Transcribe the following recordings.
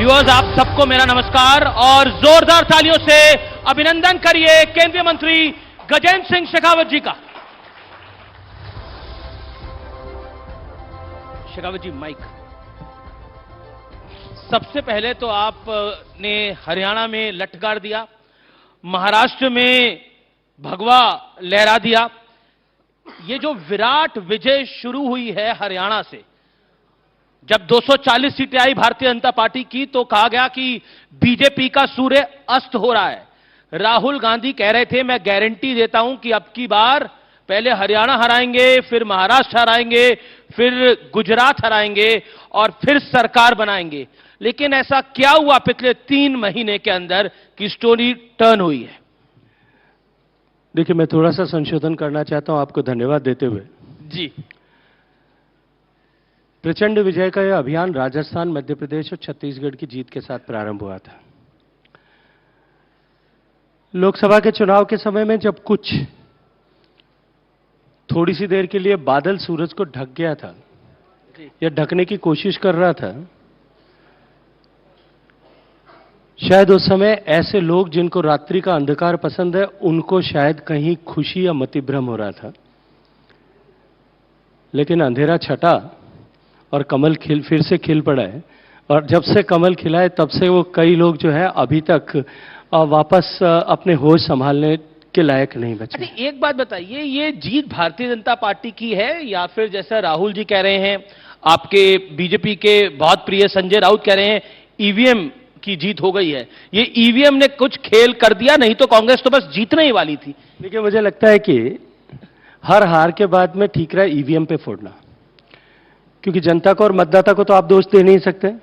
Viewers, आप सबको मेरा नमस्कार और जोरदार तालियों से अभिनंदन करिए केंद्रीय मंत्री गजेंद्र सिंह शेखावत जी का। शेखावत जी, माइक। सबसे पहले तो आपने हरियाणा में लठगाड़ दिया, महाराष्ट्र में भगवा लहरा दिया। ये जो विराट विजय शुरू हुई है हरियाणा से, जब 240 सीटें आई भारतीय जनता पार्टी की, तो कहा गया कि बीजेपी का सूर्य अस्त हो रहा है। राहुल गांधी कह रहे थे, मैं गारंटी देता हूं कि अब की बार पहले हरियाणा हराएंगे, फिर महाराष्ट्र हराएंगे, फिर गुजरात हराएंगे और फिर सरकार बनाएंगे। लेकिन ऐसा क्या हुआ पिछले 3 महीने के अंदर कि स्टोरी टर्न हुई है? देखिए, मैं थोड़ा सा संशोधन करना चाहता हूं आपको धन्यवाद देते हुए। जी, प्रचंड विजय का यह अभियान राजस्थान, मध्य प्रदेश और छत्तीसगढ़ की जीत के साथ प्रारंभ हुआ था। लोकसभा के चुनाव के समय में जब कुछ थोड़ी सी देर के लिए बादल सूरज को ढक गया था या ढकने की कोशिश कर रहा था, शायद उस समय ऐसे लोग जिनको रात्रि का अंधकार पसंद है, उनको शायद कहीं खुशी या मतिभ्रम हो रहा था। लेकिन अंधेरा छटा और कमल फिर से खिल पड़ा है। और जब से कमल खिला है, तब से वो कई लोग जो है अभी तक वापस अपने होश संभालने के लायक नहीं बचे। अच्छा, एक बात बताइए, ये जीत भारतीय जनता पार्टी की है या फिर जैसा राहुल जी कह रहे हैं, आपके बीजेपी के बहुत प्रिय संजय राउत कह रहे हैं, ईवीएम की जीत हो गई है? ये ईवीएम ने कुछ खेल कर दिया, नहीं तो कांग्रेस तो बस जीतने ही वाली थी। देखिए, मुझे लगता है कि हर हार के बाद में ठीक रहा ईवीएम पे फोड़ना, क्योंकि जनता को और मतदाता को तो आप दोष दे नहीं सकते,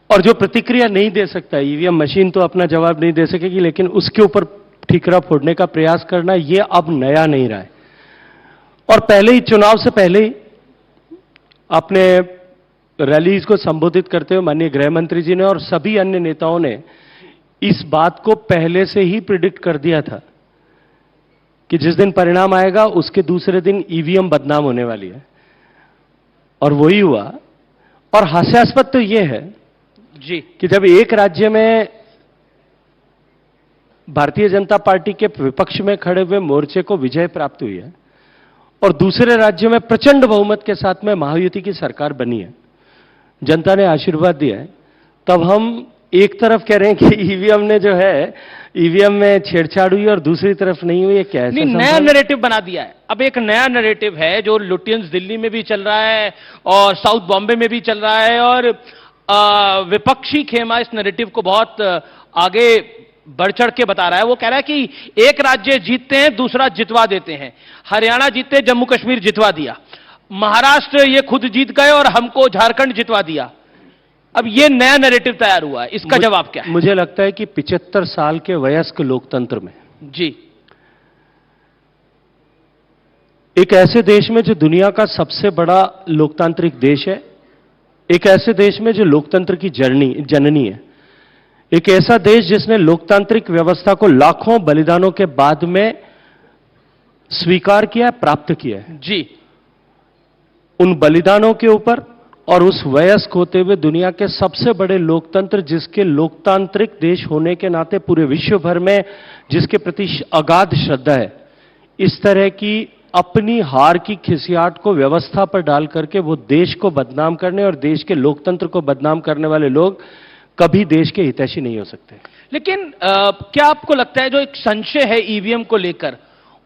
और जो प्रतिक्रिया नहीं दे सकता, ईवीएम मशीन तो अपना जवाब नहीं दे सकेगी, लेकिन उसके ऊपर ठीकरा फोड़ने का प्रयास करना, यह अब नया नहीं रहा है। और पहले ही, चुनाव से पहले ही अपने रैलीज को संबोधित करते हुए माननीय गृह मंत्री जी ने और सभी अन्य नेताओं ने इस बात को पहले से ही प्रिडिक्ट कर दिया था कि जिस दिन परिणाम आएगा उसके दूसरे दिन ईवीएम बदनाम होने वाली है, और वही हुआ। और हास्यास्पद तो यह है जी कि जब एक राज्य में भारतीय जनता पार्टी के विपक्ष में खड़े हुए मोर्चे को विजय प्राप्त हुई है और दूसरे राज्यों में प्रचंड बहुमत के साथ में महायुति की सरकार बनी है, जनता ने आशीर्वाद दिया है, तब हम एक तरफ कह रहे हैं कि ईवीएम ने जो है, ईवीएम में छेड़छाड़ हुई और दूसरी तरफ नहीं हुई। क्या है? नया नैरेटिव बना दिया है। अब एक नया नैरेटिव है जो लुटियंस दिल्ली में भी चल रहा है और साउथ बॉम्बे में भी चल रहा है, और विपक्षी खेमा इस नैरेटिव को बहुत आगे बढ़ चढ़ के बता रहा है। वो कह रहा है कि एक राज्य जीतते हैं, दूसरा जितवा देते हैं। हरियाणा जीते, जम्मू कश्मीर जितवा दिया, महाराष्ट्र ये खुद जीत गए और हमको झारखंड जितवा दिया। अब ये नया नैरेटिव तैयार हुआ है, इसका जवाब क्या है? मुझे लगता है कि 75 साल के वयस्क लोकतंत्र में, जी, एक ऐसे देश में जो दुनिया का सबसे बड़ा लोकतांत्रिक देश है, एक ऐसे देश में जो लोकतंत्र की जननी है, एक ऐसा देश जिसने लोकतांत्रिक व्यवस्था को लाखों बलिदानों के बाद में स्वीकार किया, प्राप्त किया है, जी, उन बलिदानों के ऊपर और उस वयस्क होते हुए दुनिया के सबसे बड़े लोकतंत्र, जिसके लोकतांत्रिक देश होने के नाते पूरे विश्व भर में जिसके प्रति अगाध श्रद्धा है, इस तरह की अपनी हार की खिसियाट को व्यवस्था पर डाल करके वो देश को बदनाम करने और देश के लोकतंत्र को बदनाम करने वाले लोग कभी देश के हितैषी नहीं हो सकते। लेकिन क्या आपको लगता है जो एक संशय है ईवीएम को लेकर,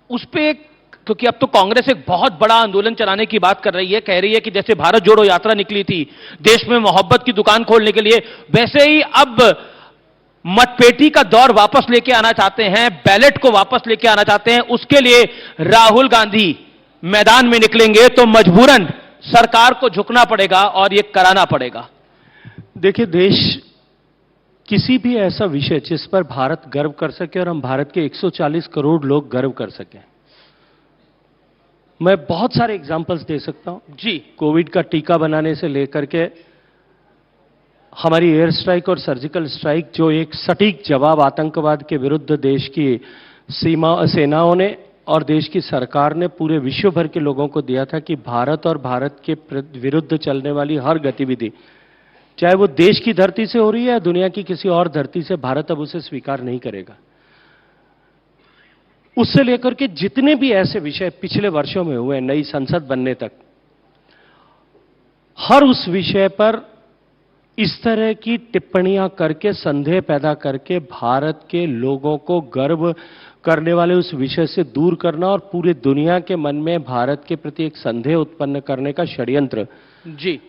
उस पे, क्योंकि अब तो कांग्रेस एक बहुत बड़ा आंदोलन चलाने की बात कर रही है, कह रही है कि जैसे भारत जोड़ो यात्रा निकली थी देश में मोहब्बत की दुकान खोलने के लिए, वैसे ही अब मतपेटी का दौर वापस लेके आना चाहते हैं, बैलेट को वापस लेके आना चाहते हैं। उसके लिए राहुल गांधी मैदान में निकलेंगे तो मजबूरन सरकार को झुकना पड़ेगा और यह कराना पड़ेगा। देखिए, देश किसी भी ऐसा विषय जिस पर भारत गर्व कर सके और हम भारत के 140 करोड़ लोग गर्व कर सकें, मैं बहुत सारे एग्जाम्पल्स दे सकता हूं। जी, कोविड का टीका बनाने से लेकर के हमारी एयर स्ट्राइक और सर्जिकल स्ट्राइक, जो एक सटीक जवाब आतंकवाद के विरुद्ध देश की सेनाओं ने और देश की सरकार ने पूरे विश्व भर के लोगों को दिया था कि भारत और भारत के विरुद्ध चलने वाली हर गतिविधि चाहे वो देश की धरती से हो रही है या दुनिया की किसी और धरती से, भारत अब उसे स्वीकार नहीं करेगा। उससे लेकर के जितने भी ऐसे विषय पिछले वर्षों में हुए नई संसद बनने तक, हर उस विषय पर इस तरह की टिप्पणियां करके, संदेह पैदा करके भारत के लोगों को गर्व करने वाले उस विषय से दूर करना और पूरे दुनिया के मन में भारत के प्रति एक संदेह उत्पन्न करने का षड्यंत्र जी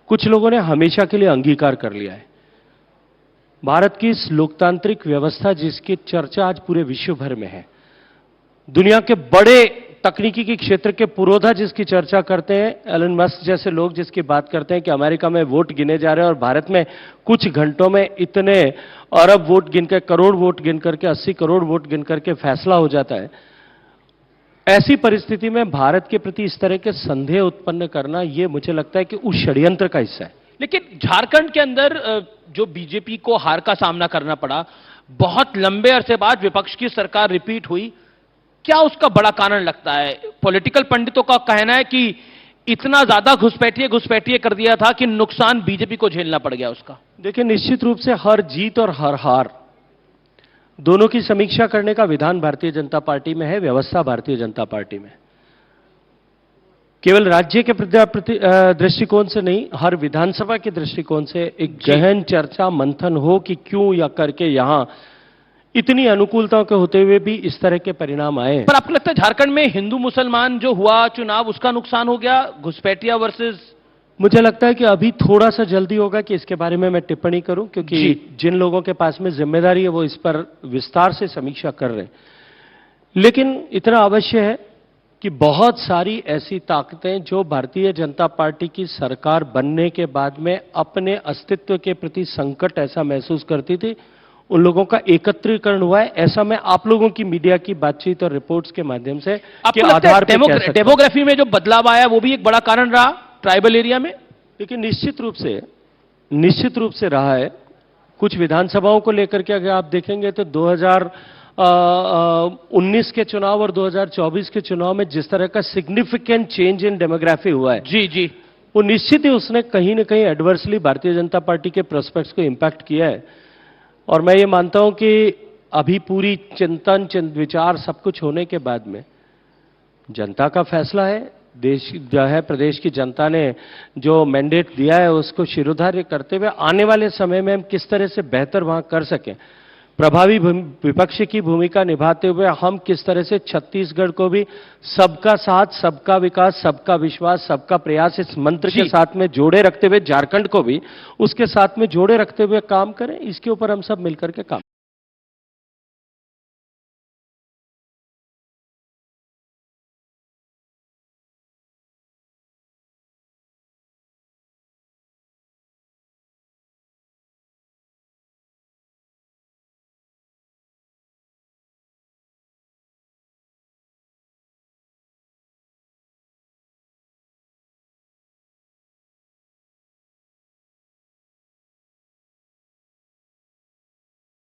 कुछ लोगों ने हमेशा के लिए अंगीकार कर लिया है। भारत की इस लोकतांत्रिक व्यवस्था जिसकी चर्चा आज पूरे विश्व भर में है, दुनिया के बड़े तकनीकी के क्षेत्र के पुरोधा जिसकी चर्चा करते हैं, एलन मस्क जैसे लोग जिसकी बात करते हैं कि अमेरिका में वोट गिने जा रहे हैं और भारत में कुछ घंटों में इतने अरब वोट गिनकर, करोड़ वोट गिन करके, 80 करोड़ वोट गिन करके फैसला हो जाता है। ऐसी परिस्थिति में भारत के प्रति इस तरह के संदेह उत्पन्न करना, यह मुझे लगता है कि उस षड्यंत्र का हिस्सा है। लेकिन झारखंड के अंदर जो बीजेपी को हार का सामना करना पड़ा, बहुत लंबे अरसे बाद विपक्ष की सरकार रिपीट हुई, क्या उसका बड़ा कारण लगता है? पॉलिटिकल पंडितों का कहना है कि इतना ज्यादा घुसपैठिए कर दिया था कि नुकसान बीजेपी को झेलना पड़ गया उसका। देखिए, निश्चित रूप से हर जीत और हर हार दोनों की समीक्षा करने का विधान भारतीय जनता पार्टी में है, व्यवस्था भारतीय जनता पार्टी में। केवल राज्य के दृष्टिकोण से नहीं, हर विधानसभा के दृष्टिकोण से एक गहन चर्चा मंथन हो कि क्यों या करके यहां इतनी अनुकूलताओं के होते हुए भी इस तरह के परिणाम आए। पर आपको लगता है झारखंड में हिंदू मुसलमान जो हुआ चुनाव, उसका नुकसान हो गया, घुसपैठिया वर्सेस? मुझे लगता है कि अभी थोड़ा सा जल्दी होगा कि इसके बारे में मैं टिप्पणी करूं, क्योंकि जिन लोगों के पास में जिम्मेदारी है वो इस पर विस्तार से समीक्षा कर रहे हैं। लेकिन इतना अवश्य है कि बहुत सारी ऐसी ताकतें जो भारतीय जनता पार्टी की सरकार बनने के बाद में अपने अस्तित्व के प्रति संकट ऐसा महसूस करती थी, उन लोगों का एकत्रीकरण हुआ है। ऐसा मैं आप लोगों की मीडिया की बातचीत और रिपोर्ट्स के माध्यम से के आधार पर डेमोग्राफी में जो बदलाव आया वो भी एक बड़ा कारण रहा ट्राइबल एरिया में। लेकिन निश्चित रूप से रहा है। कुछ विधानसभाओं को लेकर के अगर आप देखेंगे तो 2019 के चुनाव और 2024 के चुनाव में जिस तरह का सिग्निफिकेंट चेंज इन डेमोग्राफी हुआ है, जी वो निश्चित ही उसने कहीं ना कहीं एडवर्सली भारतीय जनता पार्टी के प्रोस्पेक्ट्स को इंपैक्ट किया है। और मैं ये मानता हूं कि अभी पूरी चिंतन विचार सब कुछ होने के बाद में जनता का फैसला है। देश जो है, प्रदेश की जनता ने जो मैंडेट दिया है उसको शिरोधार्य करते हुए आने वाले समय में हम किस तरह से बेहतर वहां कर सकें, प्रभावी विपक्ष की भूमिका निभाते हुए हम किस तरह से छत्तीसगढ़ को भी सबका साथ, सबका विकास, सबका विश्वास, सबका प्रयास इस मंत्र के साथ में जोड़े रखते हुए, झारखंड को भी उसके साथ में जोड़े रखते हुए काम करें, इसके ऊपर हम सब मिलकर के काम